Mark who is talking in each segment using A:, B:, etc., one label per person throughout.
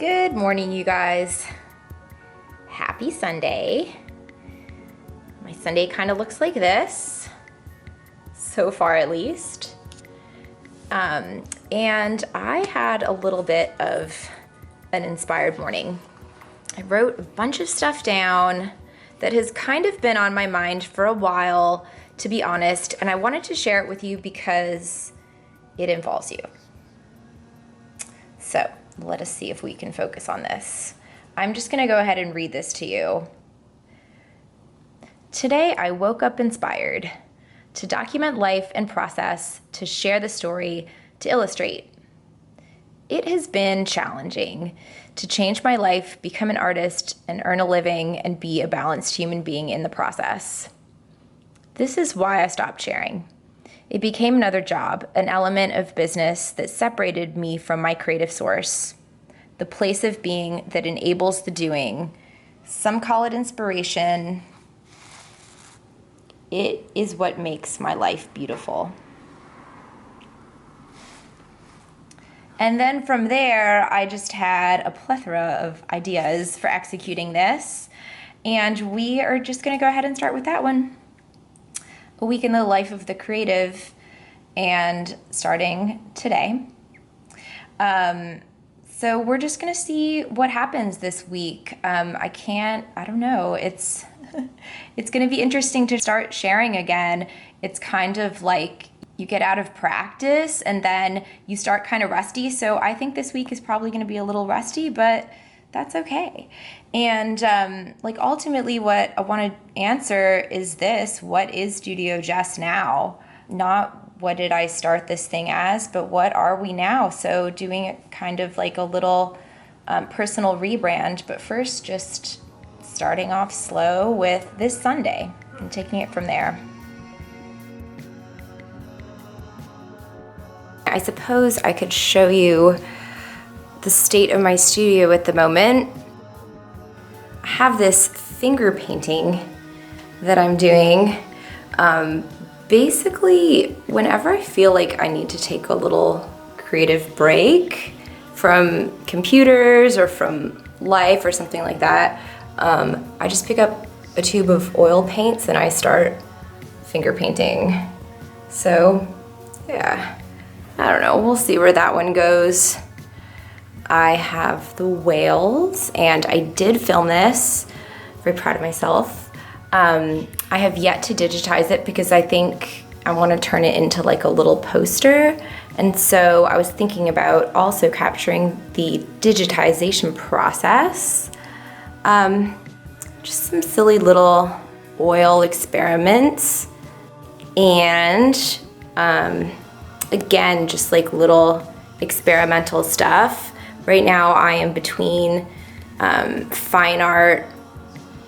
A: Good morning, you guys. Happy Sunday. My Sunday kind of looks like this, so far at least. And I had a little bit of an inspired morning. I wrote a bunch of stuff down that has kind of been on my mind for a while, to be honest, and I wanted to share it with you because it involves you. So let us see if we can focus on this. I'm just gonna go ahead and read this to you. Today, I woke up inspired to document life and process, to share the story, to illustrate. It has been challenging to change my life, become an artist, and earn a living, and be a balanced human being in the process. This is why I stopped sharing. It became another job, an element of business that separated me from my creative source, the place of being that enables the doing. Some call it inspiration. It is what makes my life beautiful. And then from there, I just had a plethora of ideas for executing this. And we are just gonna go ahead and start with that one. A week in the life of the creative, and starting today. So we're just gonna see what happens this week. I don't know, it's gonna be interesting to start sharing again. It's kind of like you get out of practice and then you start kind of rusty. So I think this week is probably gonna be a little rusty, but that's okay. And ultimately what I want to answer is this: what is Studio Jess now? Not what did I start this thing as, but what are we now? So doing it kind of like a little personal rebrand, but first just starting off slow with this Sunday and taking it from there. I suppose I could show you the state of my studio at the moment. I have this finger painting that I'm doing. Basically, whenever I feel like I need to take a little creative break from computers or from life or something like that, I just pick up a tube of oil paints and I start finger painting. So, yeah, I don't know, we'll see where that one goes. I have the whales, and I did film this. Very proud of myself. I have yet to digitize it because I think I want to turn it into like a little poster. And so I was thinking about also capturing the digitization process. Just some silly little oil experiments. And again, just like little experimental stuff. Right now I am between fine art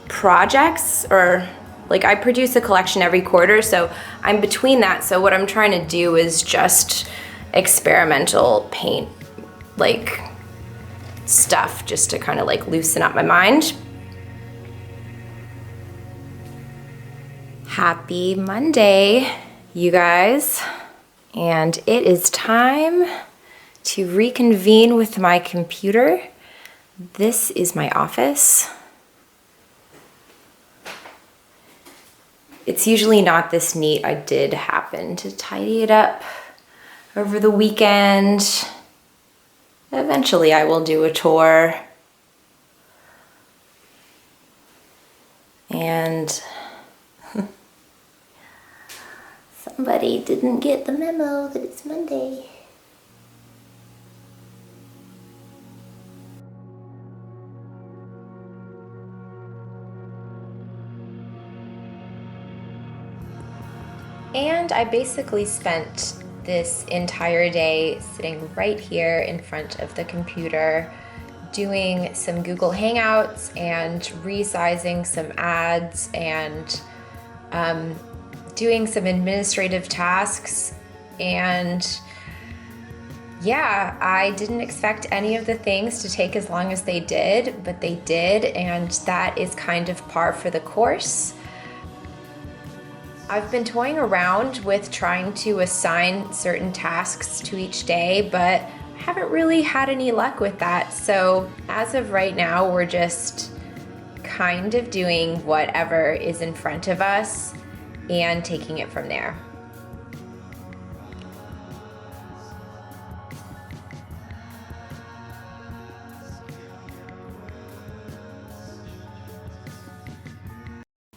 A: projects, or like I produce a collection every quarter, so I'm between that. So what I'm trying to do is just experimental paint like stuff just to kind of like loosen up my mind. Happy Monday, you guys. And it is time to reconvene with my computer. This is my office. It's usually not this neat. I did happen to tidy it up over the weekend. Eventually I will do a tour. And somebody didn't get the memo that it's Monday. And I basically spent this entire day sitting right here in front of the computer doing some Google Hangouts and resizing some ads and doing some administrative tasks. And yeah, I didn't expect any of the things to take as long as they did, but they did, and that is kind of par for the course. I've been toying around with trying to assign certain tasks to each day, but I haven't really had any luck with that. So as of right now, we're just kind of doing whatever is in front of us and taking it from there.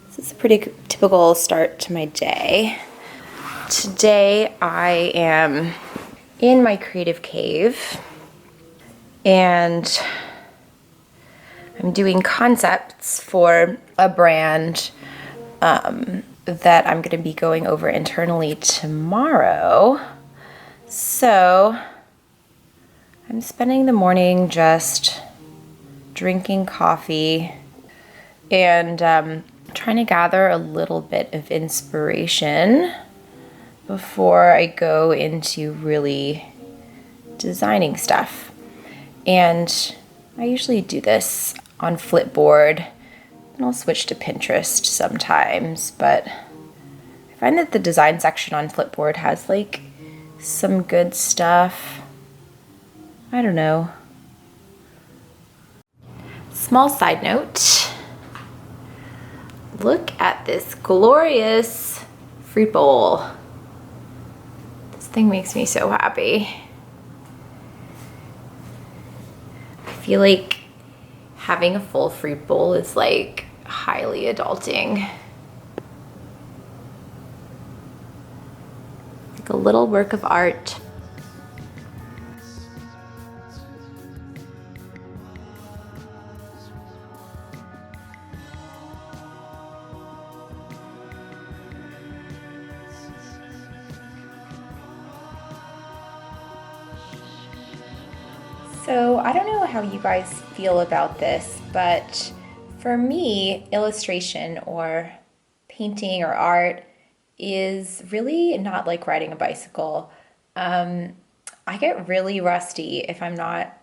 A: This is a pretty typical start to my day. Today I am in my creative cave and I'm doing concepts for a brand that I'm going to be going over internally tomorrow. So I'm spending the morning just drinking coffee and trying to gather a little bit of inspiration before I go into really designing stuff. And I usually do this on Flipboard, and I'll switch to Pinterest sometimes, but I find that the design section on Flipboard has like some good stuff. I don't know. Small side note, look at this glorious fruit bowl. This thing makes me so happy. I feel like having a full fruit bowl is like highly adulting. Like a little work of art. So I don't know how you guys feel about this, but for me, illustration or painting or art is really not like riding a bicycle. I get really rusty if I'm not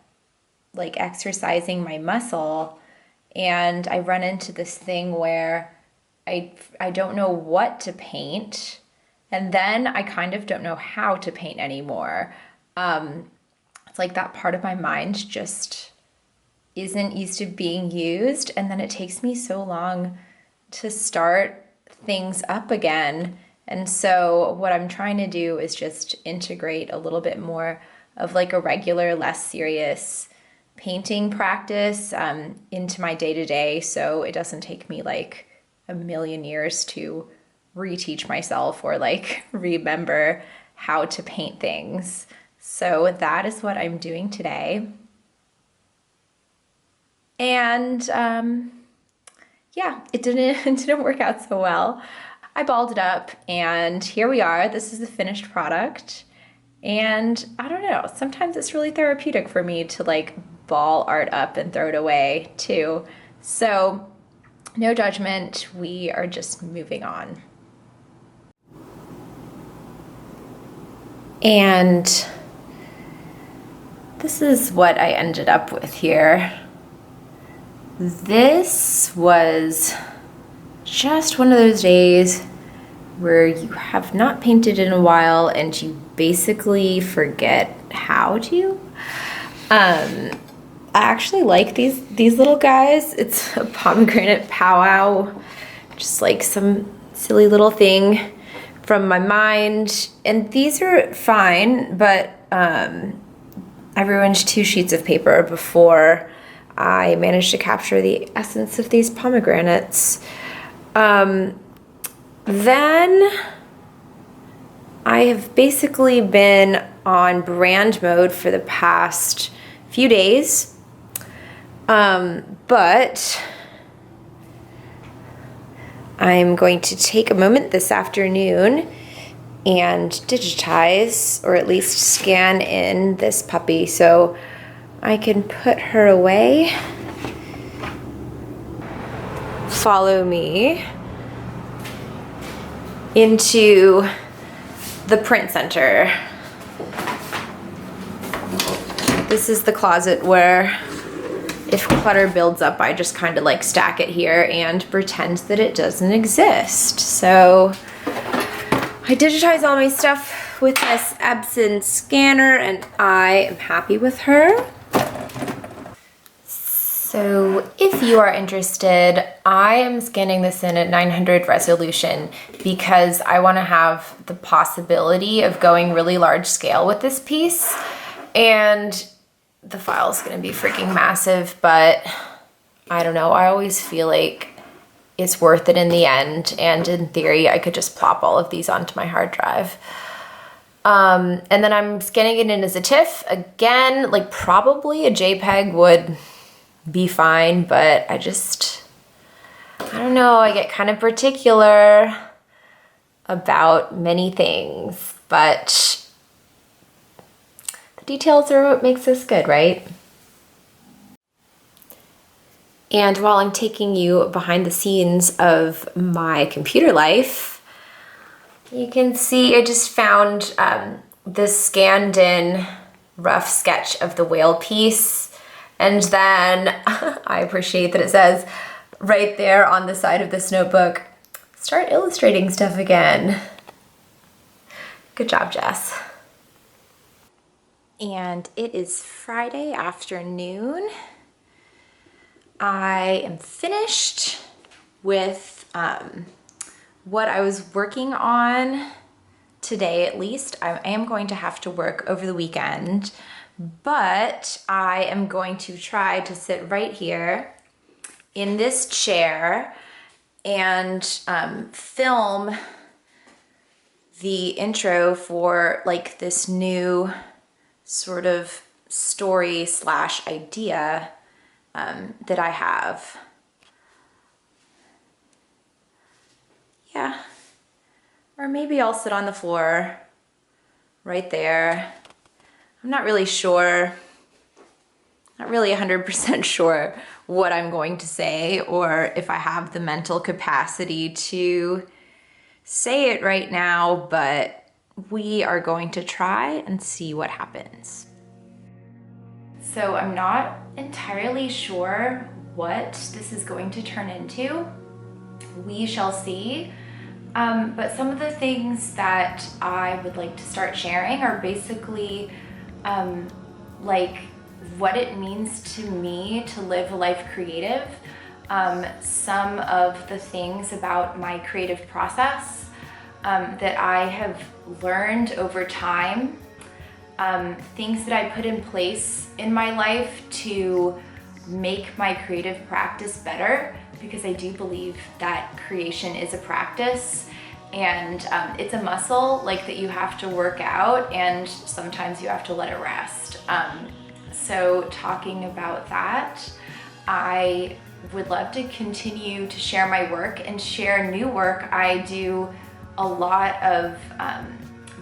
A: like exercising my muscle, and I run into this thing where I don't know what to paint, and then I kind of don't know how to paint anymore. It's like that part of my mind just isn't used to being used, and then it takes me so long to start things up again. And so what I'm trying to do is just integrate a little bit more of like a regular, less serious painting practice into my day-to-day, so it doesn't take me like a million years to reteach myself or like remember how to paint things. So that is what I'm doing today. And yeah, it didn't work out so well. I balled it up and here we are. This is the finished product. And I don't know, sometimes it's really therapeutic for me to like ball art up and throw it away too. So no judgment, we are just moving on. And this is what I ended up with here. This was just one of those days where you have not painted in a while and you basically forget how to. I actually like these little guys. It's a pomegranate powwow, just like some silly little thing from my mind. And these are fine, but I ruined 2 sheets of paper before I managed to capture the essence of these pomegranates. Then I have basically been on brand mode for the past few days, but I'm going to take a moment this afternoon and digitize, or at least scan in this puppy so I can put her away. Follow me into the print center. This is the closet where if clutter builds up, I just kind of like stack it here and pretend that it doesn't exist. So I digitize all my stuff with this Epson scanner, and I am happy with her. So if you are interested, I am scanning this in at 900 resolution because I want to have the possibility of going really large scale with this piece. And the file is going to be freaking massive, but I don't know. I always feel like it's worth it in the end. And in theory, I could just plop all of these onto my hard drive. And then I'm scanning it in as a TIFF. Again, like probably a JPEG would be fine, but I don't know, I get kind of particular about many things, but the details are what makes this good, right? And while I'm taking you behind the scenes of my computer life, you can see I just found this scanned in rough sketch of the whale piece. And then I appreciate that it says right there on the side of this notebook, start illustrating stuff again. Good job, Jess. And it is Friday afternoon. I am finished with what I was working on today, at least. I am going to have to work over the weekend, but I am going to try to sit right here in this chair and film the intro for like this new sort of story / idea that I have. Yeah, or maybe I'll sit on the floor right there. I'm not really sure, not really 100% sure what I'm going to say or if I have the mental capacity to say it right now, but we are going to try and see what happens. So I'm not entirely sure what this is going to turn into. We shall see. But some of the things that I would like to start sharing are basically like what it means to me to live a life creative, some of the things about my creative process that I have learned over time, things that I put in place in my life to make my creative practice better, because I do believe that creation is a practice and it's a muscle like that you have to work out, and sometimes you have to let it rest. So talking about that, I would love to continue to share my work and share new work. I do a lot of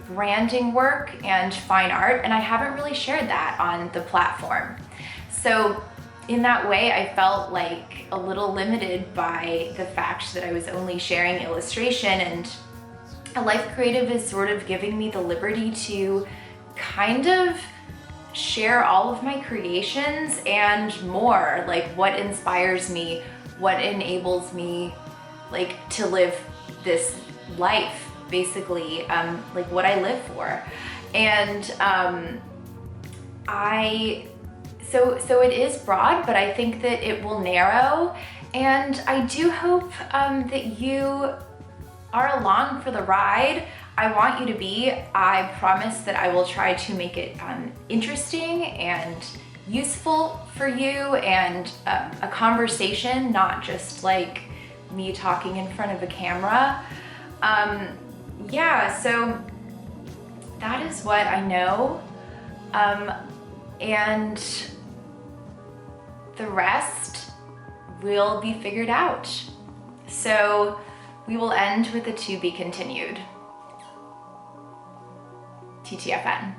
A: branding work and fine art, and I haven't really shared that on the platform. So in that way, I felt like a little limited by the fact that I was only sharing illustration, and a life creative is sort of giving me the liberty to kind of share all of my creations and more, like what inspires me, what enables me like to live this life, basically, like what I live for. And so it is broad, but I think that it will narrow, and I do hope that you are along for the ride. I want you to be. I promise that I will try to make it interesting and useful for you, and a conversation, not just like me talking in front of a camera. Yeah, so that is what I know. And the rest will be figured out. So we will end with a to be continued. TTFN.